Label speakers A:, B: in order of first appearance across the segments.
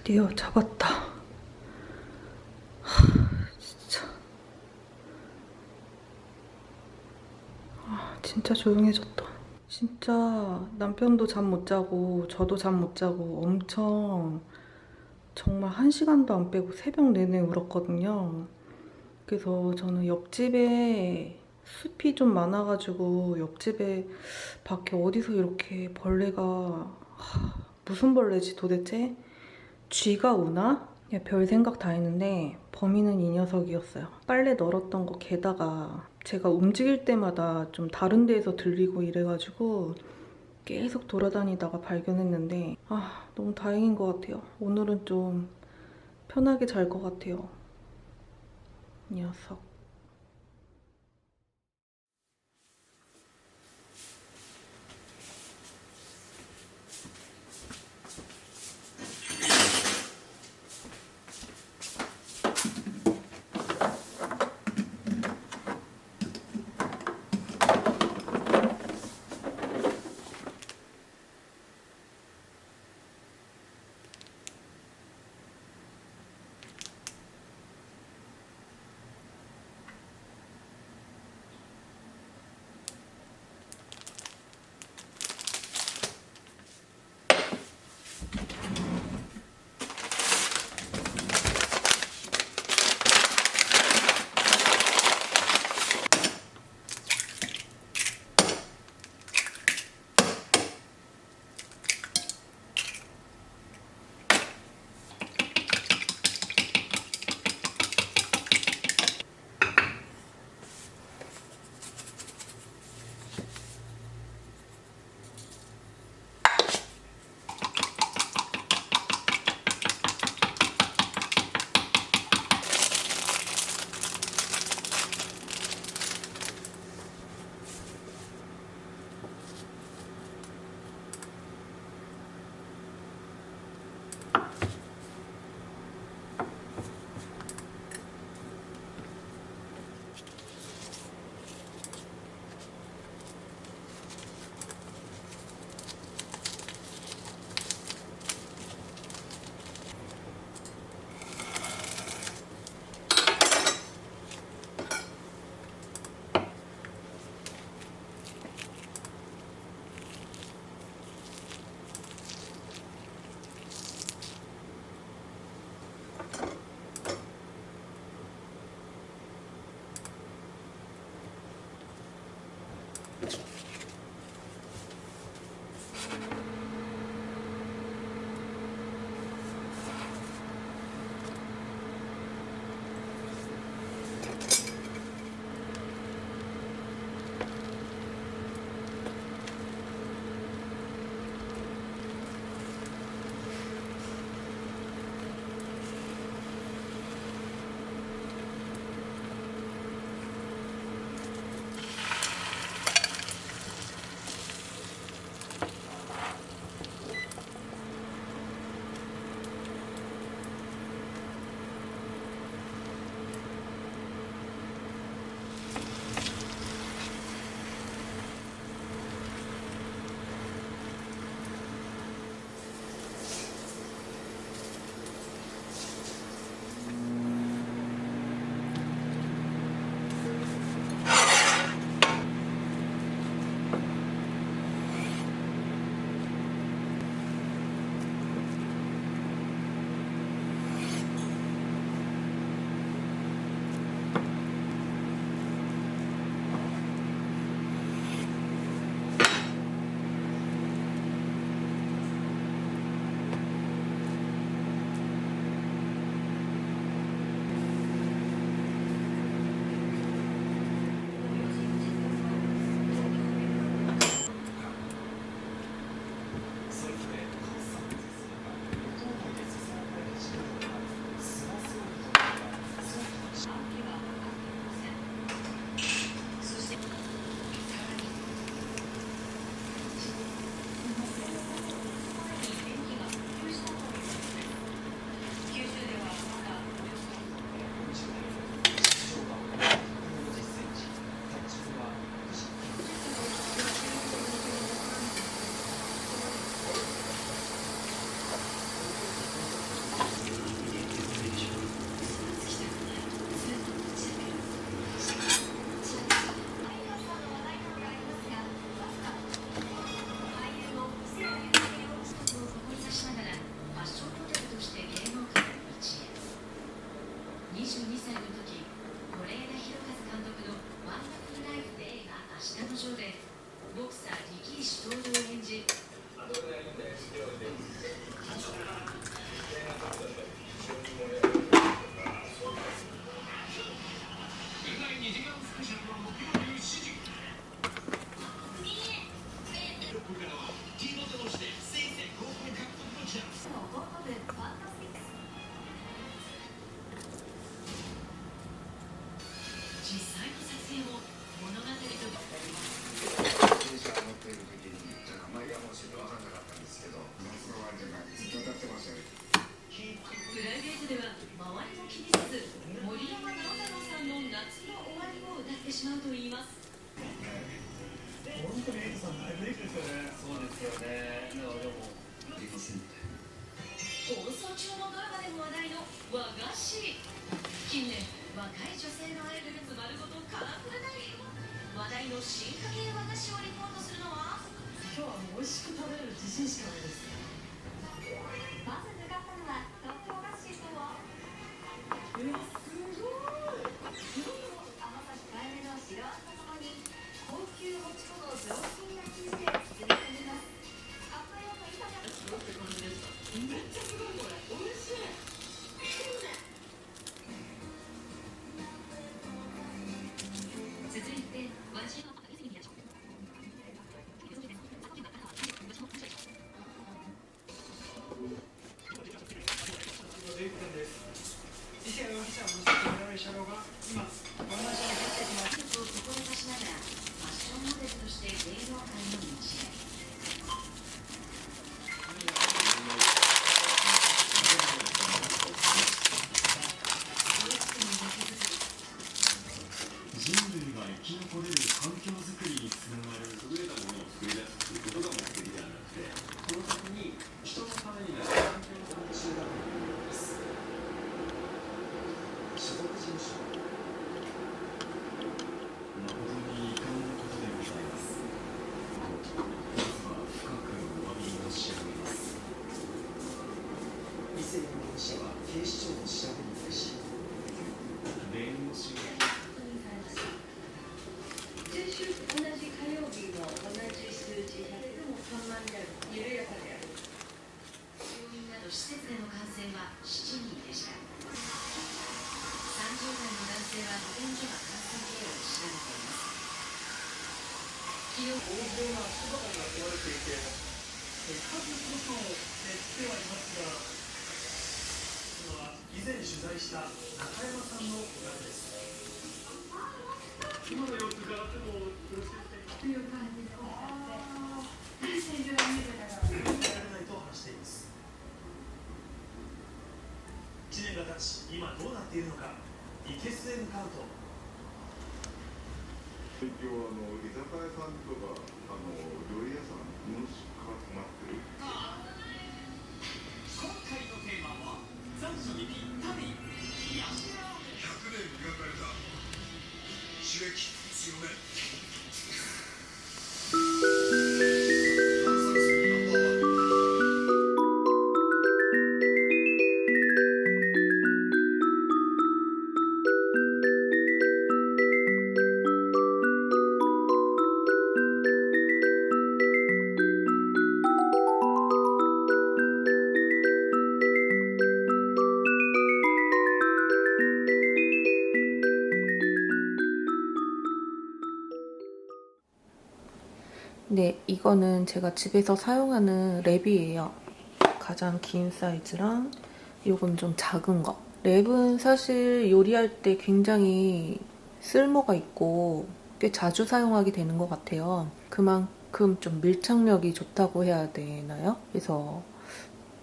A: 드디어 잡았다. 진짜. 진짜 조용해졌다. 진짜 남편도 잠 못 자고 저도 잠 못 자고 엄청 정말 1시간도 안 빼고 새벽 내내 울었거든요. 그래서 저는 옆집에 숲이 좀 많아가지고 옆집에 밖에 어디서 이렇게 벌레가 무슨 벌레지 도대체? 쥐가 우나? 별 생각 다 했는데 범인은 이 녀석이었어요. 빨래 널었던 거 게다가 제가 움직일 때마다 좀 다른 데에서 들리고 이래가지고 계속 돌아다니다가 발견했는데 너무 다행인 것 같아요. 오늘은 좀 편하게 잘 것 같아요. 이 녀석.
B: 本当にエイトさん大ブレイクですよね。そうですよね。でもありません。
C: 放送中のドラマでも話題の和菓子。近年若い女性のアイドル丸ごとカラフルなり話題の進化系和菓子をリポートするのは
B: 今日は美味しく食べれる自信しかないです。
C: まず向かったのは東京菓子とは
B: すごい。
C: 甘さ控えめの白あんとともに高級もち粉の上品な生地で包み込みます。あっという間に
B: すごいって感じですか。めっちゃすごいこれ。美味しい。
C: 続いて和人の
B: デイブ君です。異性容疑者を乗せていられる車両が今ご案内所に入ってきます。
C: 技術を志しながらファッションモデルとして芸能界の道へ。
D: 人類が生き残れる環境づくりにつながる優れたものを作り出すということが目的ではなくて、この先に人のためになる環境の構築だということです。所属事務所誠に遺憾なことでございます。まずは深くお詫び申し上げます。異性容疑者は警視庁の調べに対し霊能師が
E: 先週同じ火曜日の同じ数字だけども緩慢である、緩やかである。
C: 病院など施設での感染は7人でした。30代の男性は保健所が感染経路を調べています。昨日
B: 大勢な人が言われていて、数こそ減ってはいますが、これは以前取材した中山さんのお宅です。今の様子伺ってもよろしいですか。
E: という感じでおっしゃって、先週は見てたら、
B: やられないと話しています。1年が経ち、今どうなっているのか、いけすへ向かうと。
F: 最近は居酒屋さんとか料理屋さんのしか止まってる。
B: 今回のテーマは残暑にぴったり冷やしラーメン。
F: 100年磨かれた刺激強め。炭酸水ナンバーワン。
A: 네, 이거는 제가 집에서 사용하는 랩이에요. 가장 긴 사이즈랑 요건 좀 작은 거. 랩은 사실 요리할 때 굉장히 쓸모가 있고 꽤 자주 사용하게 되는 것 같아요. 그만큼 좀 밀착력이 좋다고 해야 되나요? 그래서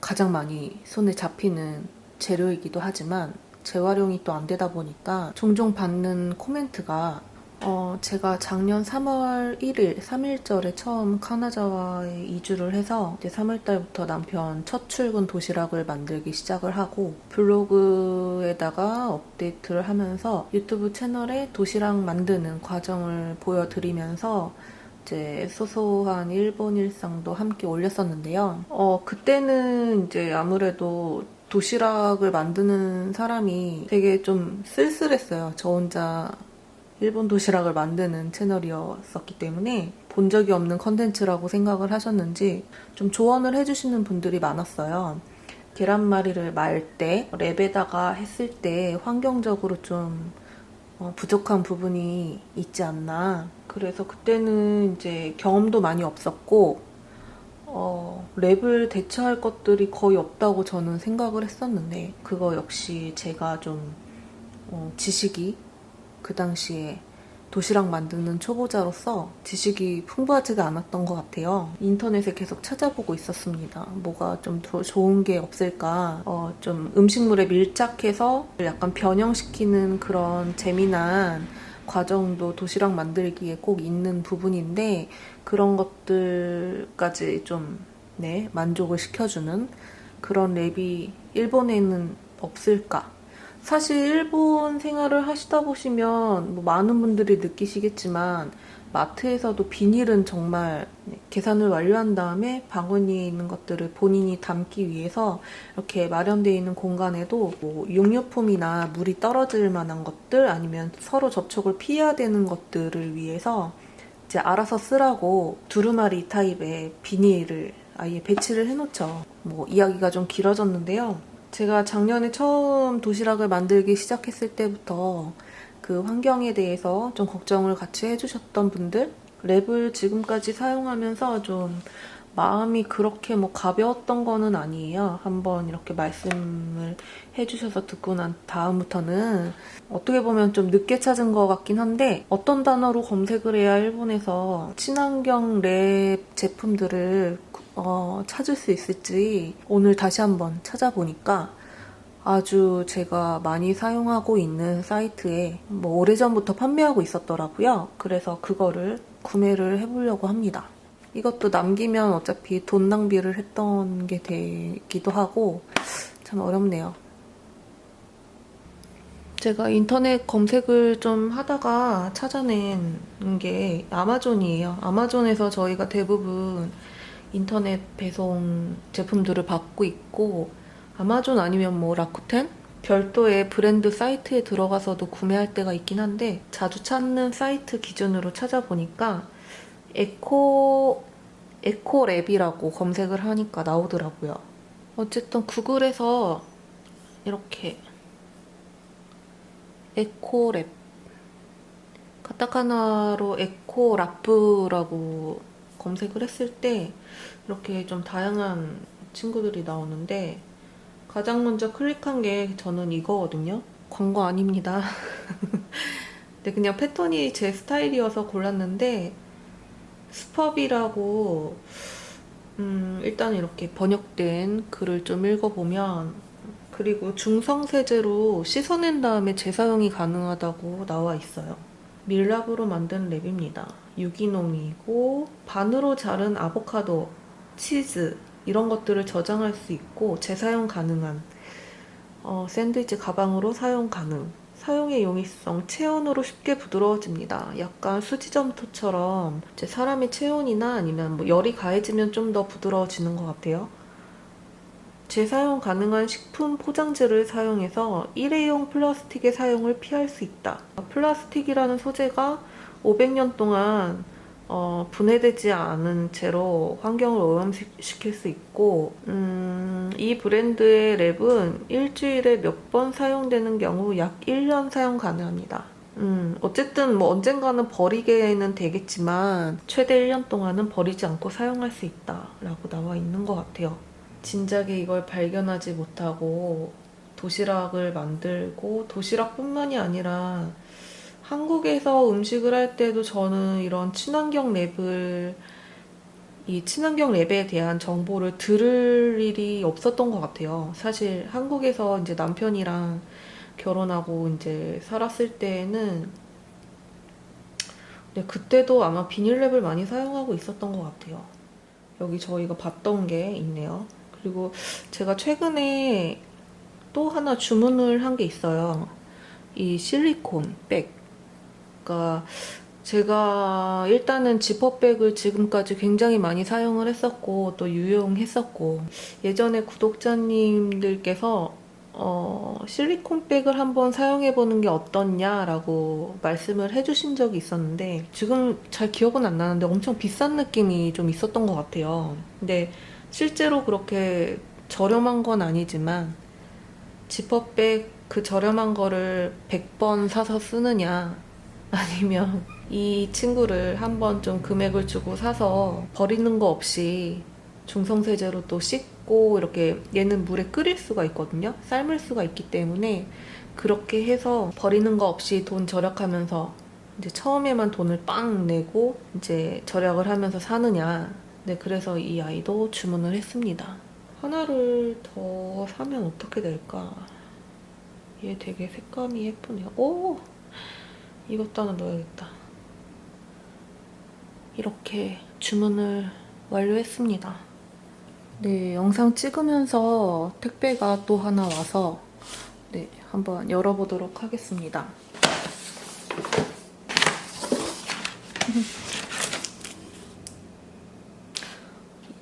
A: 가장 많이 손에 잡히는 재료이기도 하지만 재활용이 또 안 되다 보니까 종종 받는 코멘트가 제가 작년 3월 1일 3일절에 처음 카나자와에 이주를 해서 이제 3월달부터 남편 첫 출근 도시락을 만들기 시작을 하고 블로그에다가 업데이트를 하면서 유튜브 채널에 도시락 만드는 과정을 보여드리면서 이제 소소한 일본 일상도 함께 올렸었는데요. 그때는 이제 아무래도 도시락을 만드는 사람이 되게 좀 쓸쓸했어요. 저 혼자 일본 도시락을 만드는 채널이었었기 때문에 본 적이 없는 컨텐츠라고 생각을 하셨는지 좀 조언을 해주시는 분들이 많았어요. 계란말이를 말 때, 랩에다가 했을 때 환경적으로 좀 부족한 부분이 있지 않나. 그래서 그때는 이제 경험도 많이 없었고, 랩을 대체할 것들이 거의 없다고 저는 생각을 했었는데, 그거 역시 제가 좀 지식이 그 당시에 도시락 만드는 초보자로서 지식이 풍부하지가 않았던 것 같아요. 인터넷에 계속 찾아보고 있었습니다. 뭐가 좀 더 좋은 게 없을까. 좀 음식물에 밀착해서 약간 변형시키는 그런 재미난 과정도 도시락 만들기에 꼭 있는 부분인데 그런 것들까지 좀 만족을 시켜주는 그런 랩이 일본에는 없을까? 사실 일본 생활을 하시다 보시면 뭐 많은 분들이 느끼시겠지만 마트에서도 비닐은 정말 계산을 완료한 다음에 바구니에 있는 것들을 본인이 담기 위해서 이렇게 마련되어 있는 공간에도 뭐 용료품이나 물이 떨어질 만한 것들 아니면 서로 접촉을 피해야 되는 것들을 위해서 이제 알아서 쓰라고 두루마리 타입의 비닐을 아예 배치를 해놓죠. 뭐 이야기가 좀 길어졌는데요. 제가 작년에 처음 도시락을 만들기 시작했을 때부터 그 환경에 대해서 좀 걱정을 같이 해주셨던 분들, 랩을 지금까지 사용하면서 좀 마음이 그렇게 뭐 가벼웠던 거는 아니에요. 한번 이렇게 말씀을 해주셔서 듣고 난 다음부터는 어떻게 보면 좀 늦게 찾은 것 같긴 한데 어떤 단어로 검색을 해야 일본에서 친환경 랩 제품들을 찾을 수 있을지 오늘 다시 한번 찾아보니까 아주 제가 많이 사용하고 있는 사이트에 뭐 오래전부터 판매하고 있었더라고요. 그래서 그거를 구매를 해보려고 합니다. 이것도 남기면 어차피 돈 낭비를 했던 게 되기도 하고 참 어렵네요. 제가 인터넷 검색을 좀 하다가 찾아낸 게 아마존이에요. 아마존에서 저희가 대부분 인터넷 배송 제품들을 받고 있고 아마존 아니면 뭐 라쿠텐? 별도의 브랜드 사이트에 들어가서도 구매할 때가 있긴 한데 자주 찾는 사이트 기준으로 찾아보니까 에코랩이라고 검색을 하니까 나오더라고요. 어쨌든 구글에서 이렇게 에코랩 카타카나로 에코라프라고 검색을 했을 때 이렇게 좀 다양한 친구들이 나오는데 가장 먼저 클릭한 게 저는 이거거든요. 광고 아닙니다. 근데 그냥 패턴이 제 스타일이어서 골랐는데 스펍이라고 일단 이렇게 번역된 글을 좀 읽어보면 그리고 중성세제로 씻어낸 다음에 재사용이 가능하다고 나와 있어요. 밀랍으로 만든 랩입니다. 유기농이고 반으로 자른 아보카도, 치즈 이런 것들을 저장할 수 있고 재사용 가능한 샌드위치 가방으로 사용 가능. 사용의 용이성, 체온으로 쉽게 부드러워집니다. 약간 수지점토처럼 이제 사람의 체온이나 아니면 뭐 열이 가해지면 좀 더 부드러워지는 것 같아요. 재사용 가능한 식품 포장재를 사용해서 일회용 플라스틱의 사용을 피할 수 있다. 플라스틱이라는 소재가 500년 동안 분해되지 않은 채로 환경을 오염시킬 수 있고 이 브랜드의 랩은 일주일에 몇 번 사용되는 경우 약 1년 사용 가능합니다. 어쨌든 뭐 언젠가는 버리게는 되겠지만 최대 1년 동안은 버리지 않고 사용할 수 있다라고 나와 있는 것 같아요. 진작에 이걸 발견하지 못하고 도시락을 만들고 도시락뿐만이 아니라 한국에서 음식을 할 때도 저는 이런 친환경 랩에 대한 정보를 들을 일이 없었던 것 같아요. 사실 한국에서 이제 남편이랑 결혼하고 이제 살았을 때에는 그때도 아마 비닐랩을 많이 사용하고 있었던 것 같아요. 여기 저희가 봤던 게 있네요. 그리고 제가 최근에 또 하나 주문을 한 게 있어요. 이 실리콘 백. 그러니까 제가 일단은 지퍼백을 지금까지 굉장히 많이 사용을 했었고 또 유용했었고 예전에 구독자님들께서 실리콘백을 한번 사용해보는 게 어떻냐라고 말씀을 해주신 적이 있었는데 지금 잘 기억은 안 나는데 엄청 비싼 느낌이 좀 있었던 것 같아요. 근데 실제로 그렇게 저렴한 건 아니지만 지퍼백 그 저렴한 거를 100번 사서 쓰느냐 아니면 이 친구를 한번 좀 금액을 주고 사서 버리는 거 없이 중성세제로 또 씻고 이렇게 얘는 물에 끓일 수가 있거든요. 삶을 수가 있기 때문에 그렇게 해서 버리는 거 없이 돈 절약하면서 이제 처음에만 돈을 빵 내고 이제 절약을 하면서 사느냐. 네, 그래서 이 아이도 주문을 했습니다. 하나를 더 사면 어떻게 될까? 얘 되게 색감이 예쁘네요. 오! 이것도 하나 넣어야겠다. 이렇게 주문을 완료했습니다. 네, 영상 찍으면서 택배가 또 하나 와서 네, 한번 열어보도록 하겠습니다.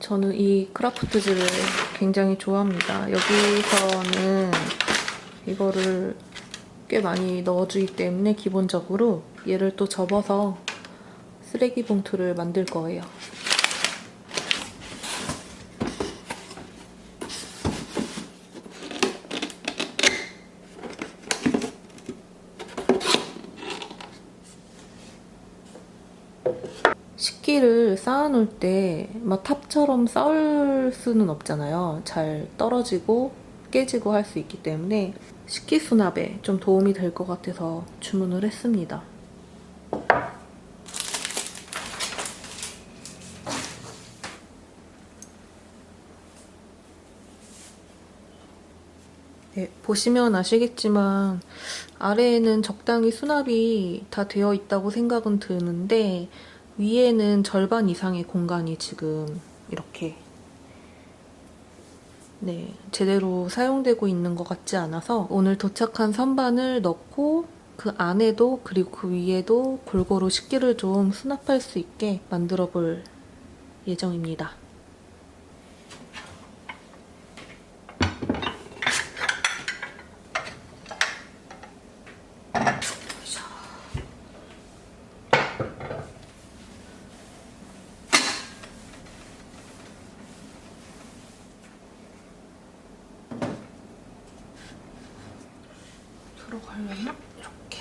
A: 저는 이 크라프트지를 굉장히 좋아합니다. 여기서는 이거를 꽤 많이 넣어주기 때문에 기본적으로 얘를 또 접어서 쓰레기 봉투를 만들 거예요. 식기를 쌓아놓을 때 막 탑처럼 쌓을 수는 없잖아요. 잘 떨어지고 깨지고 할 수 있기 때문에 식기 수납에 좀 도움이 될 것 같아서 주문을 했습니다. 네, 보시면 아시겠지만 아래에는 적당히 수납이 다 되어 있다고 생각은 드는데 위에는 절반 이상의 공간이 지금 이렇게 네, 제대로 사용되고 있는 것 같지 않아서 오늘 도착한 선반을 넣고 그 안에도 그리고 그 위에도 골고루 식기를 좀 수납할 수 있게 만들어 볼 예정입니다. 들어가려나? 이렇게.